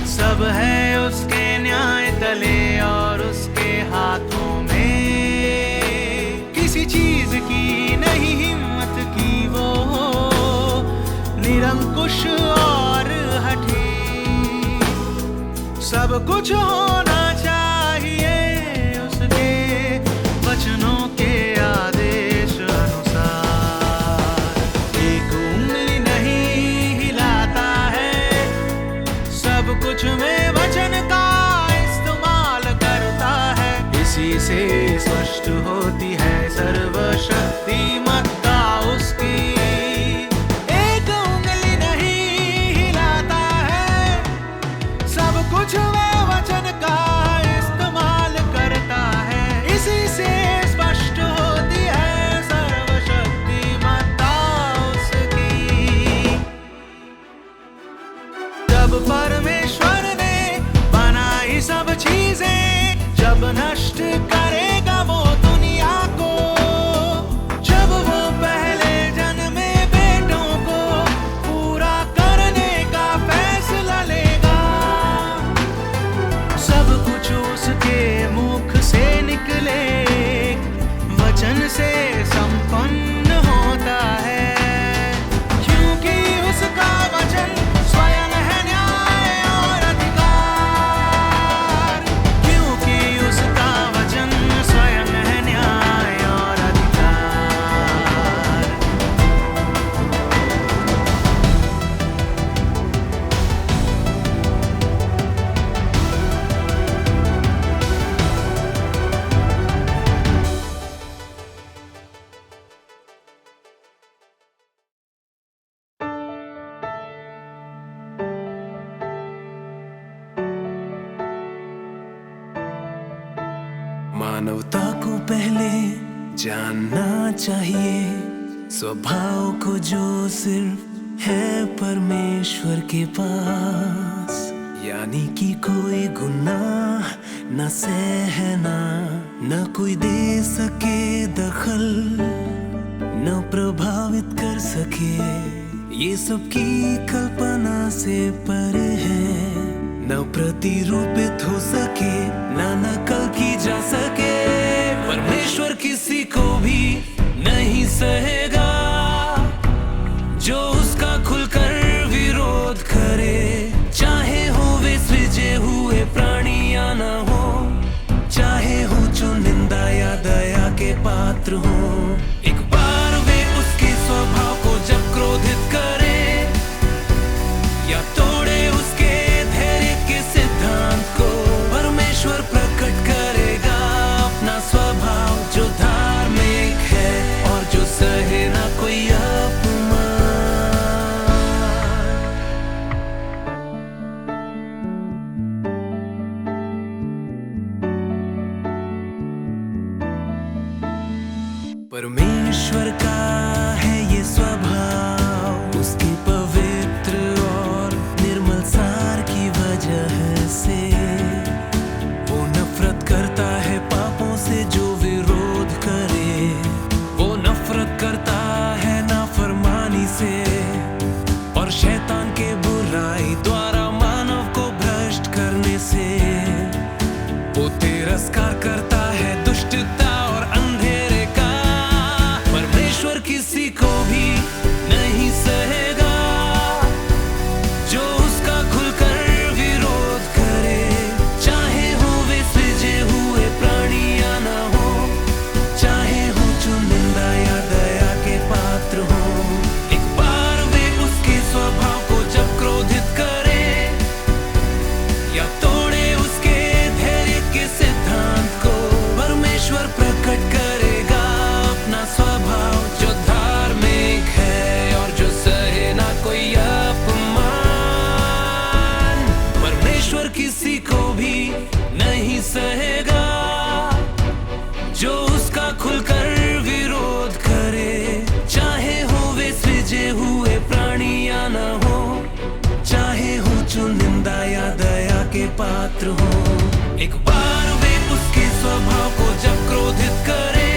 सब है उसके न्याय तले और उसके हाथों में। किसी चीज की नहीं हिम्मत की वो निरंकुश और हठी। सब कुछ होना चाहिए उसके वचनों के आदेश अनुसार। एक उंगली नहीं हिलाता है, सब कुछ में वचन का इस्तेमाल करता है। इसी से स्पष्ट होती है सर्वशक्तिमत्ता उसकी। एक उंगली नहीं हिलाता है, सब कुछ में वचन का इस्तेमाल करता है। इसी से स्पष्ट होती है सर्वशक्तिमत्ता उसकी। जब परमेश्वर ने बनाई सब चीजें, जब नष्ट करेगा वो दुनिया को, जब वो पहले जन्मे बेटों को पूरा करने का फैसला लेगा। सब कुछ उसके मुख से निकले वचन से संपन्न होता है, क्योंकि उसका वचन स्वयं है न्याय और अधिकार। क्योंकि उसका वचन स्वयं है न्याय और अधिकार। मानवता को पहले जानना चाहिए स्वभाव को जो सिर्फ है परमेश्वर के पास। यानी कि कोई गुनाह न सहना, न कोई दे सके दखल, न प्रभावित कर सके। ये सब की कल्पना से परे है, न प्रतिरूपित हो सके, न नकल की जा सके। परमेश्वर किसी को भी नहीं सहेगा जो उसका खुलकर विरोध करे, चाहे हो वे सृजे हुए प्राणी या न हो, चाहे हो जो निंदा या दया के पात्र हो। एक बार वे उसके स्वभाव को जब क्रोधित करे या तोड़े उसके धैर्य के सिद्धांत को, परमेश्वर प्रकट करेगा अपना स्वभाव जो धार्मिक है और जो सहे ना कोई अपमान। परमेश्वर का है ये स्वभाव, उसके पवित्र और निर्मल सार की वजह से। वो नफरत करता है पापों से जो विरोध करे, वो नफरत करता है नाफरमानी से और शैतान के बुराई द्वारा मानव को भ्रष्ट करने से। वो तिरस्कार करता है दुष्टता और अंधेरे का। परमेश्वर किसी को भी नहीं सहेगा जो उसका खुलकर विरोध करे, चाहे हो वे सृजे हुए प्राणी या न हो, चाहे हो जो निंदा या दया के पात्र हो। एक बार वे उसके स्वभाव को जब क्रोधित करे या तोड़े उसके धैर्य के सिद्धांत को, परमेश्वर प्रकट करेगा अपना स्वभाव जो धार्मिक है और जो सहे ना कोई अपमान। परमेश्वर किसी को भी नहीं सहेगा जो उसका खुलकर विरोध करे, चाहे हो वे सृजे हुए प्राणी या न हो, चाहे हो जो निंदा या दया के पात्र हो। एक बार वे उसके स्वभाव को जब क्रोधित करे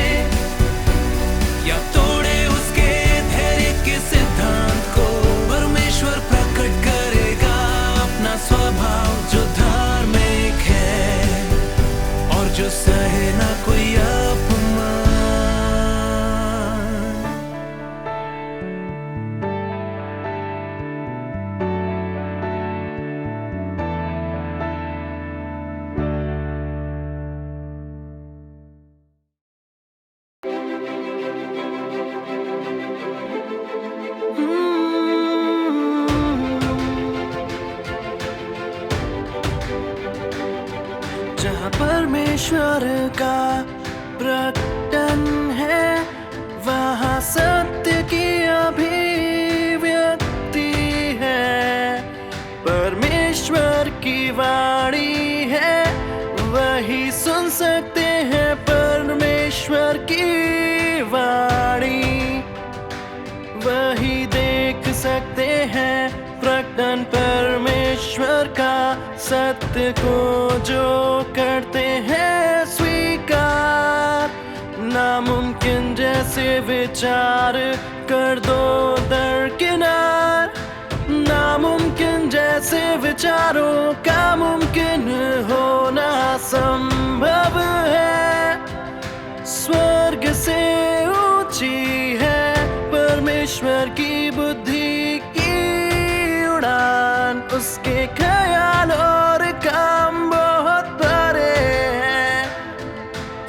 या तोड़े उस जो सहे ना कोई अपमान। जहाँ परमेश्वर का प्रकटन है, वहाँ सत्य की अभिव्यक्ति है। परमेश्वर की वाणी है, वही सुन सकते हैं परमेश्वर की वाणी। वही देख सकते हैं प्रकटन परमेश्वर का। सत्य को जो करते हैं स्वीकार, नामुमकिन जैसे विचार कर दो दरकिनार। नामुमकिन जैसे विचारों का मुमकिन होना संभव है। स्वर्ग से ऊंची है परमेश्वर की बुद्धि की उड़ान। उसके ख्याल और काम बहुत बड़े हैं।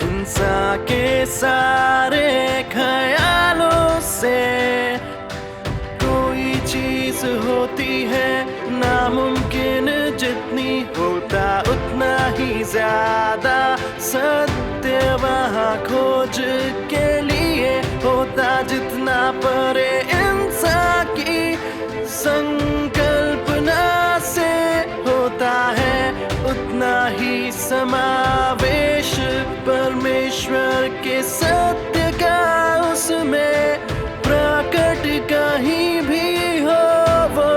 इंसान के सारे ख्यालों से कोई चीज होती है नामुमकिन। जितनी होता उतना ही ज्यादा सत्य वहाँ खोज के लिए होता। जितना परे इंसान की संकल्पना से होता है, उतना ही समावेश परमेश्वर के सत्य का उसमें प्रकट कहीं भी हो वो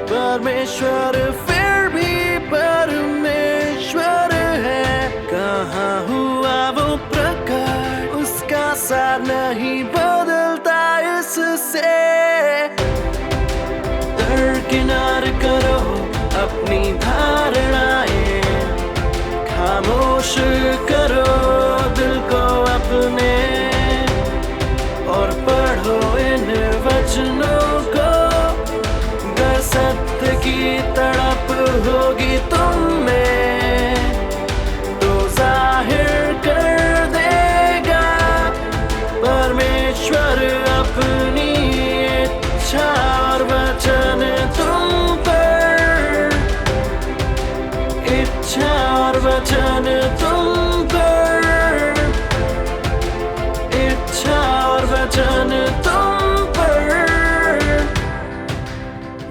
परमेश्वर फिर भी परमेश्वर है। कहाँ हुआ वो प्रकट, उसका सार नहीं बदलता इससे। दरकिनार करो अपनी धारणाएं, खामोश करो दिल को अपने और पढ़ो इन वचनों को। अगर सत्य की तड़प होगी तुम में तो जाहिर कर देगा परमेश्वर अपनी इच्छा और वचन तुम पर। इच्छा और वचन तुम पर। इच्छा और वचन तुम पर।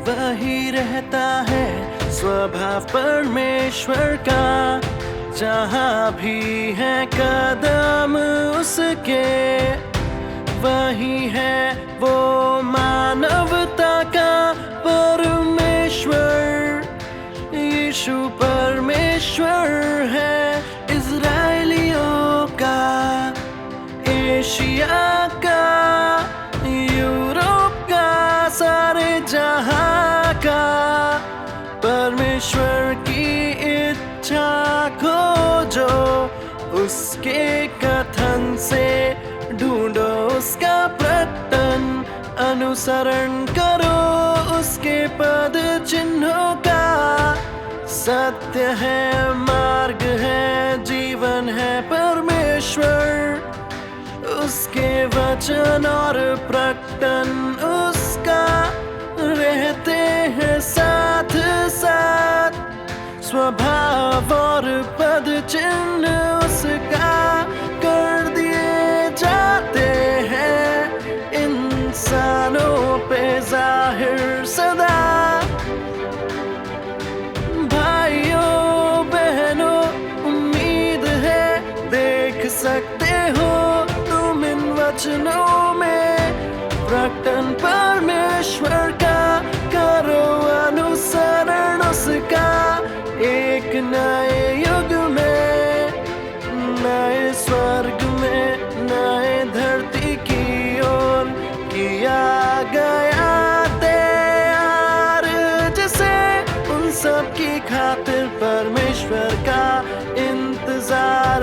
वही रहता है स्वभाव परमेश्वर का। जहाँ भी है कदम उसके, वही है वो मानवता का परमेश्वर। यीशु परमेश्वर है इज़राइलियों का, एशिया का, यूरोप का, सारे जहां का। परमेश्वर की इच्छा खोजो, उसके कथन से ढूंढो उसका प्रकटन। अनुसरण करो उसके पद चिन्हों का। सत्य है, मार्ग है, जीवन है परमेश्वर। उसके वचन और प्रकटन उसका रहते हैं साथ साथ। स्वभाव और पद चिन्ह उसका कर दिए जाते हैं इंसानों पे जाहिर सदा। भाइयों बहनों उम्मीद है देख सकते हो तुम इन वचनों में प्रकटन परमेश्वर का। करो अनुसरण उसका एक नए युग में, नए स्वर्ग में, नए धरती की ओर किया गया तैयार। जिसे उन सब की खातिर परमेश्वर का इंतजार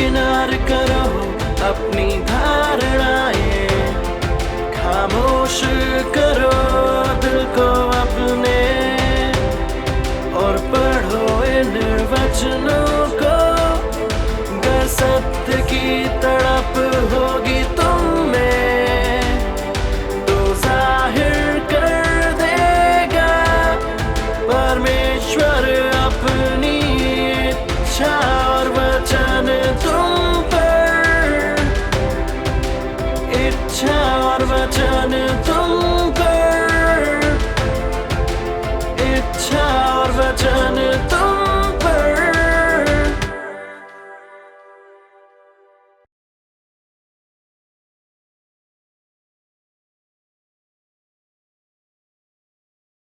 दरकिनार करो अपनी धारणाएं, खामोश कर